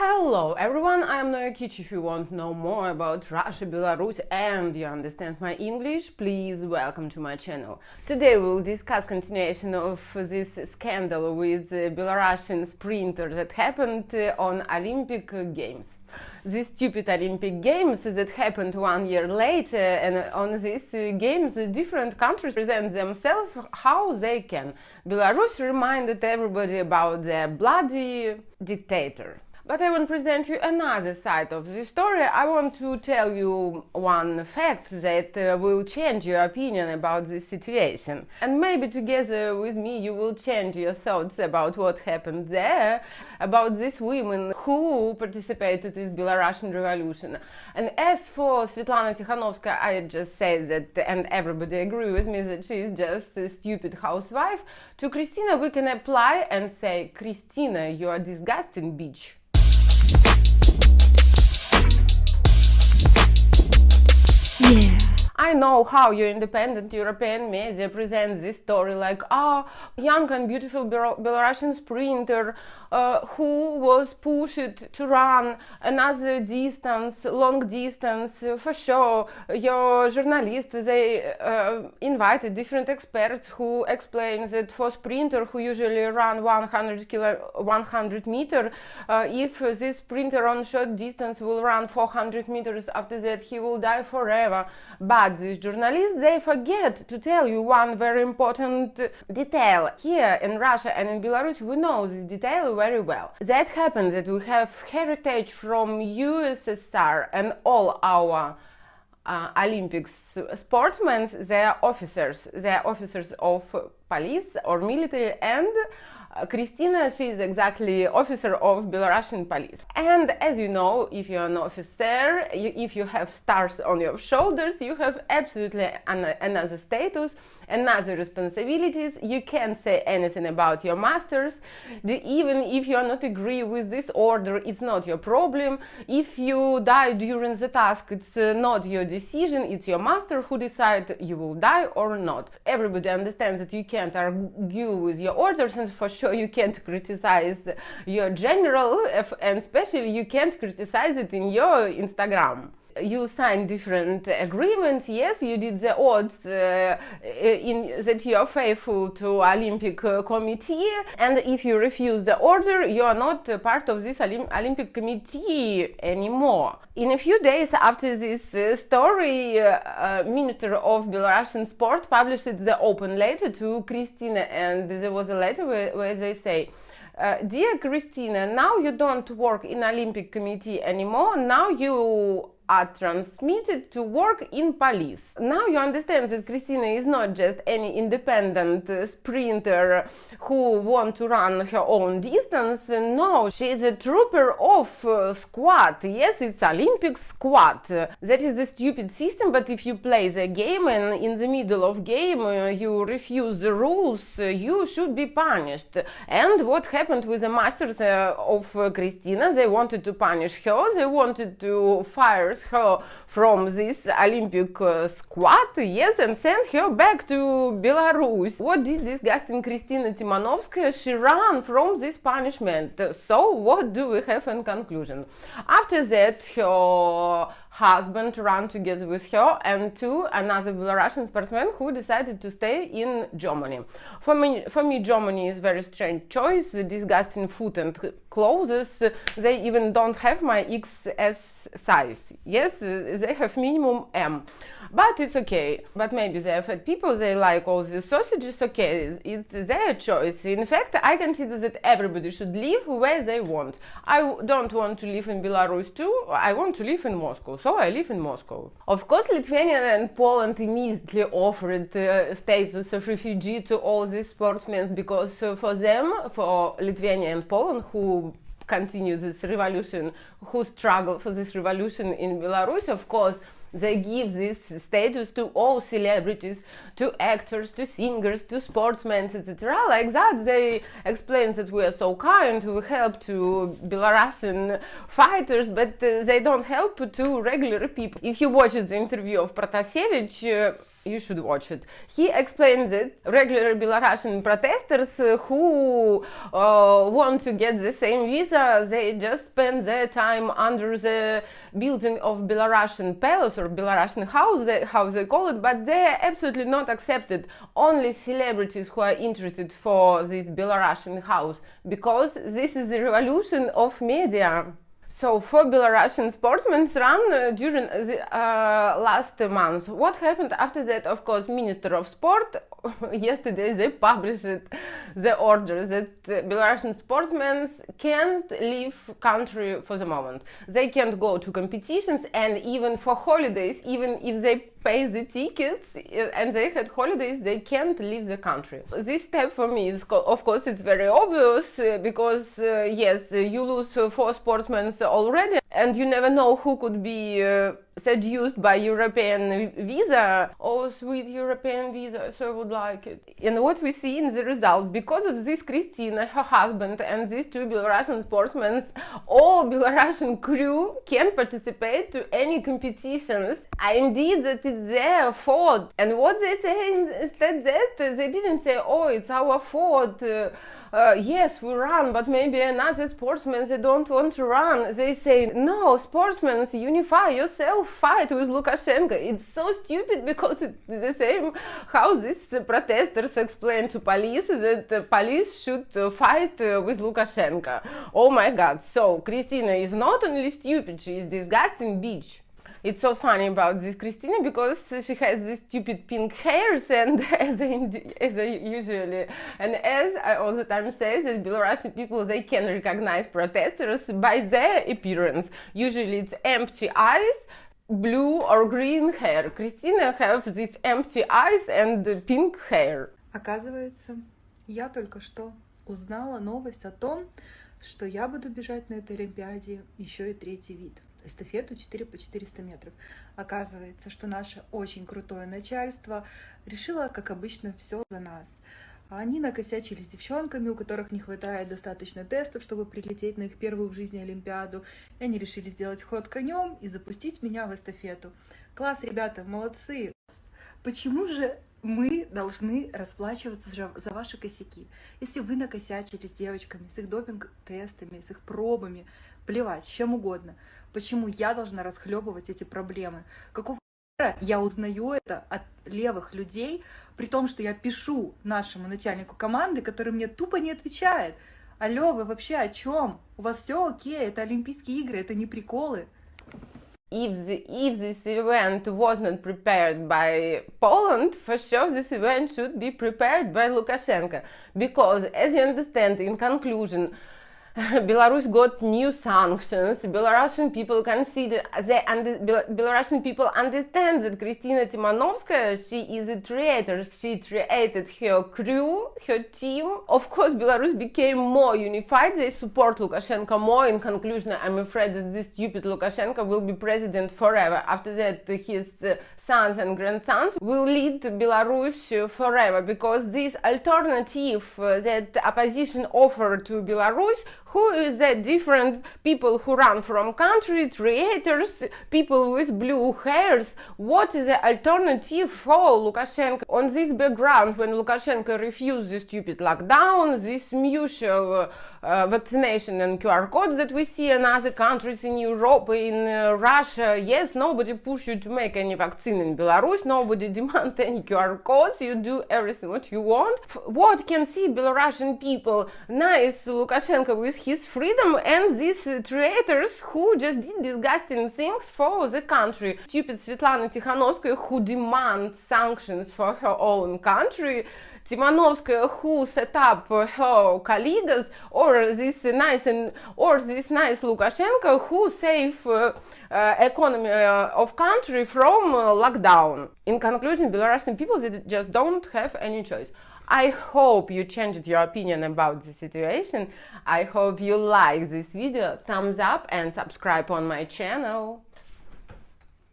Hello everyone, I am Noyakic. If you want to know more about Russia, Belarus and you understand my English, please welcome to my channel. Today we will discuss continuation of this scandal with the Belarusian sprinter that happened on Olympic Games. These stupid Olympic Games that happened 1 year later, and on these games different countries present themselves how they can. Belarus reminded everybody about their bloody dictator. But I want to present you another side of the story. I want to tell you one fact that will change your opinion about this situation. And maybe together with me you will change your thoughts about what happened there, about these women who participated in Belarusian revolution. And as for Svetlana Tikhanovskaya, I just say that, and everybody agree with me, that she is just a stupid housewife. To Christina we can apply and say, Christina, you are a disgusting bitch. Yeah. I know how your independent European media presents this story like, young and beautiful Belarusian sprinter who was pushed to run another distance, long distance, for sure. Your journalists, they invited different experts who explain that for sprinter who usually run 100 meter, if this sprinter on short distance will run 400 meters, after that he will die forever. But these journalists, they forget to tell you one very important detail. Here in Russia and in Belarus we know this detail very well. That happens that we have heritage from USSR, and all our Olympic sportsmen, they are officers of police or military, and Christina, she is exactly officer of Belarusian police. And as you know, if you're an officer, if you have stars on your shoulders, you have absolutely another status, another responsibilities. You can't say anything about your masters. Even if you are not agree with this order, it's not your problem. If you die during the task, it's not your decision, it's your master who decides you will die or not. Everybody understands that you can't argue with your orders, and for sure you can't criticize your general, and especially you can't criticize it in your Instagram. You signed different agreements, yes, you did the odds that you are faithful to Olympic committee, and if you refuse the order, you are not part of this Olympic committee anymore. In a few days after this story, Minister of Belarusian Sport published the open letter to Christina, and there was a letter where they say, Dear Christina, now you don't work in Olympic committee anymore, now you are transmitted to work in police. Now you understand that Christina is not just any independent sprinter who wants to run her own distance. No, she is a trooper of squad. Yes, it's Olympic squad. That is a stupid system, but if you play the game and in the middle of game you refuse the rules, you should be punished. And what happened with the masters of Christina? They wanted to punish her, they wanted to fire her from this Olympic squad, yes, and send her back to Belarus. What did disgusting Christina Timanovskaya? She ran from this punishment. So what do we have in conclusion? After that, her husband ran together with her and another Belarusian sportsman who decided to stay in Germany. For me, Germany is very strange choice. Disgusting food and clothes. They even don't have my XS size. Yes, they have minimum M. But it's okay. But maybe they are fat people, they like all the sausages, okay, it's their choice. In fact, I consider that everybody should live where they want. I don't want to live in Belarus too, I want to live in Moscow, so I live in Moscow. Of course, Lithuania and Poland immediately offered status of refugee to all these sportsmen, because for them, for Lithuania and Poland, who continue this revolution, who struggle for this revolution in Belarus, of course, they give this status to all celebrities, to actors, to singers, to sportsmen, etc. Like that, they explain that we are so kind, we help to Belarusian fighters, but they don't help to regular people. If you watch the interview of Protasevich, You should watch it. He explains that regular Belarusian protesters who want to get the same visa, they just spend their time under the building of Belarusian palace or Belarusian house, how they call it, but they are absolutely not accepted. Only celebrities who are interested for this Belarusian house, because this is the revolution of media. So for Belarusian sportsmen run during the last month. What happened after that? Of course, Minister of Sport yesterday they published the order that Belarusian sportsmen can't leave country for the moment. They can't go to competitions, and even for holidays, even if they pay the tickets and they had holidays, they can't leave the country. This step for me is, of course, it's very obvious because yes, you lose 4 sportsmen already, and you never know who could be seduced by European visa. Oh, sweet European visa, so I would like it. And what we see in the result, because of this Christina, her husband, and these 2 Belarusian sportsmen, all Belarusian crew can participate to any competitions. Indeed, that it's their fault. And what they say instead that they didn't say, oh, it's our fault. Yes, we run, but maybe another sportsmen, they don't want to run. They say, no, sportsmen, unify yourself, fight with Lukashenko. It's so stupid, because it's the same how these protesters explain to police that the police should fight with Lukashenko. Oh my god. So Christina is not only stupid, she is disgusting bitch. It's so funny about this Christina, because she has these stupid pink hairs, and as I usually, and as I all the time say, that Belarusian people, they can recognize protesters by their appearance. Usually it's empty eyes, blue or green hair. Christina have these empty eyes and pink hair. Оказывается, я только что узнала новость о том, что я буду бежать на этой Олимпиаде еще и 3-й вид. Эстафету 4 по 400 метров. Оказывается, что наше очень крутое начальство решило, как обычно, все за нас. Они накосячили с девчонками, у которых не хватает достаточно тестов, чтобы прилететь на их первую в жизни Олимпиаду. И они решили сделать ход конем и запустить меня в эстафету. Класс, ребята, молодцы! Почему же мы должны расплачиваться за ваши косяки? Если вы накосячили с девочками, с их допинг-тестами, с их пробами, плевать, с чем угодно. Почему я должна расхлебывать эти проблемы? Какого я узнаю это от левых людей, при том, что я пишу нашему начальнику команды, который мне тупо не отвечает? Алло, вы вообще о чем? У вас все окей, это Олимпийские игры, это не приколы. If this event was not prepared by Poland, for sure this event should be prepared by Lukashenko. Because, as you understand, in conclusion, Belarus got new sanctions. Belarusian people Belarusian people understand that Christina Timanovskaya, she is a traitor. She traited her crew, her team. Of course, Belarus became more unified. They support Lukashenko more. In conclusion, I'm afraid that this stupid Lukashenko will be president forever. After that, his sons and grandsons will lead Belarus forever, because this alternative that opposition offered to Belarus, who is that different people who run from country, traitors, people with blue hairs? What is the alternative for Lukashenko? On this background, when Lukashenko refused the stupid lockdown, this mutual vaccination and QR codes that we see in other countries in Europe, in Russia, yes, nobody pushed you to make any vaccine in Belarus, nobody demands any QR codes, you do everything what you want. What can see Belarusian people? Nice Lukashenko with his freedom, and these traitors who just did disgusting things for the country. Stupid Svetlana Tikhanovskaya, who demands sanctions for her own country. Timanovskaya, who set up her colleagues, or this nice Lukashenko, who save economy of country from lockdown. In conclusion, Belarusian people, they just don't have any choice. I hope you changed your opinion about the situation. I hope you like this video. Thumbs up and subscribe on my channel.